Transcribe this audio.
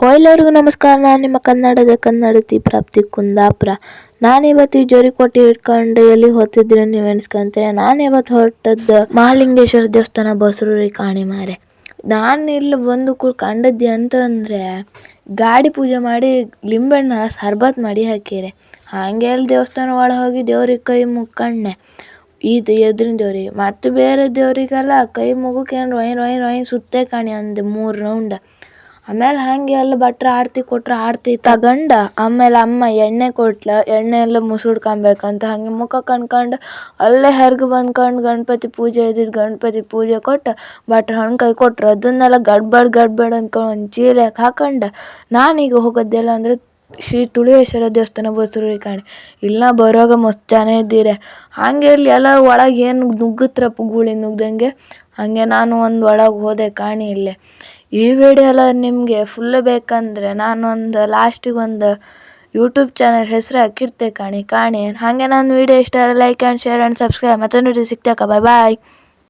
ಎಲ್ಲರಿಗೂ ನಮಸ್ಕಾರ. ನಾನು ನಿಮ್ಮ ಕನ್ನಡದ ಕನ್ನಡತಿ ಪ್ರಾಪ್ತಿ ಕುಂದಾಪುರ. ನಾನಿವತ್ತು ಈ ಜೋರಿಕೋಟೆ ಇಟ್ಕೊಂಡು ಎಲ್ಲಿ ಹೋಗ್ತಿದ್ರೆ ನೀವು ಎಣಿಸ್ಕೊಂತೀರ. ನಾನು ಇವತ್ತು ಹೊರಟದ್ದು ಮಹಾಲಿಂಗೇಶ್ವರ ದೇವಸ್ಥಾನ ಬಸರೂರಿ ಕಾಣಿ ಮಾರೆ. ನಾನು ಇಲ್ಲಿ ಬಂದು ಕಂಡದ್ದು ಅಂತಂದರೆ ಗಾಡಿ ಪೂಜೆ ಮಾಡಿ ಲಿಂಬೆಹಣ್ಣ ಸರ್ಬತ್ ಮಾಡಿ ಹಾಕಿರೆ. ಹಾಗೆ ಅಲ್ಲಿ ದೇವಸ್ಥಾನ ಒಳಗೆ ಹೋಗಿ ದೇವ್ರಿಗೆ ಕೈ ಮುಕ್ಕಣ್ಣೆ. ಇದು ಎದುರಿನ ದೇವ್ರಿಗೆ ಮತ್ತು ಬೇರೆ ದೇವರಿಗೆಲ್ಲ ಕೈ ಮುಗಕ್ಕೆ ಏನು ಸುತ್ತೇ ಕಾಣಿ ಅಂದೆ 3 ರೌಂಡ್. ಆಮೇಲೆ ಹಾಗೆ ಎಲ್ಲ ಭಟ್ರು ಆರತಿ ಕೊಟ್ಟರು. ಆರತಿ ತಗೊಂಡು ಆಮೇಲೆ ಅಮ್ಮ ಎಣ್ಣೆ ಕೊಟ್ಲು. ಎಣ್ಣೆ ಎಲ್ಲ ಮುಸುಡ್ಕೊಬೇಕಂತ ಹಾಗೆ ಮುಖ ಕಣ್ಕೊಂಡು ಅಲ್ಲೇ ಹೆರ್ಗೆ ಬಂದ್ಕೊಂಡು ಗಣಪತಿ ಪೂಜೆ ಇದ್ದಿದ್ದು ಗಣಪತಿ ಪೂಜೆ ಕೊಟ್ಟು ಭಟ್ರು ಹಣ್ಣು ಕೈ ಕೊಟ್ಟರು. ಅದನ್ನೆಲ್ಲ ಗಡ್ಬಡ್ ಅಂದ್ಕೊಂಡು ಒಂದು ಚೀಲಕ್ಕೆ ಹಾಕೊಂಡು ನಾನೀಗ ಹೋಗೋದೆಲ್ಲ ಅಂದರೆ ಶ್ರೀ ತುಳೇಶ್ವರ ದೇವಸ್ಥಾನ ಬಸರೂರಿ ಕಾಣಿ. ಇಲ್ಲ ಬರೋವಾಗ ಮಸ್ತ್ ಜನ ಇದ್ದೀರಿ. ಹಾಗೆ ಇಲ್ಲಿ ಎಲ್ಲ ಒಳಗೆ ಏನು ನುಗ್ಗುತ್ರಪ್ಪ ಗೂಳಿ ನುಗ್ದಂಗೆ. ಹಾಗೆ ನಾನು ಒಂದು ಒಳಗೆ ಹೋದೆ ಕಾಣಿ. ಇಲ್ಲೇ ಈ ವಿಡಿಯೋ ಎಲ್ಲ ನಿಮಗೆ ಫುಲ್ ಬೇಕಂದರೆ ನಾನೊಂದು ಲಾಸ್ಟಿಗೆ ಒಂದು ಯೂಟ್ಯೂಬ್ ಚಾನಲ್ ಹೆಸರು ಹಾಕಿರ್ತೆ ಕಾಣಿ. ಹಾಗೆ ನನ್ನ ವಿಡಿಯೋ ಇಷ್ಟ like and share and subscribe. ಮತ್ತೊಂದು ವಿಡಿಯೋ ಸಿಗ್ತಾಕ. ಬಾಯ್.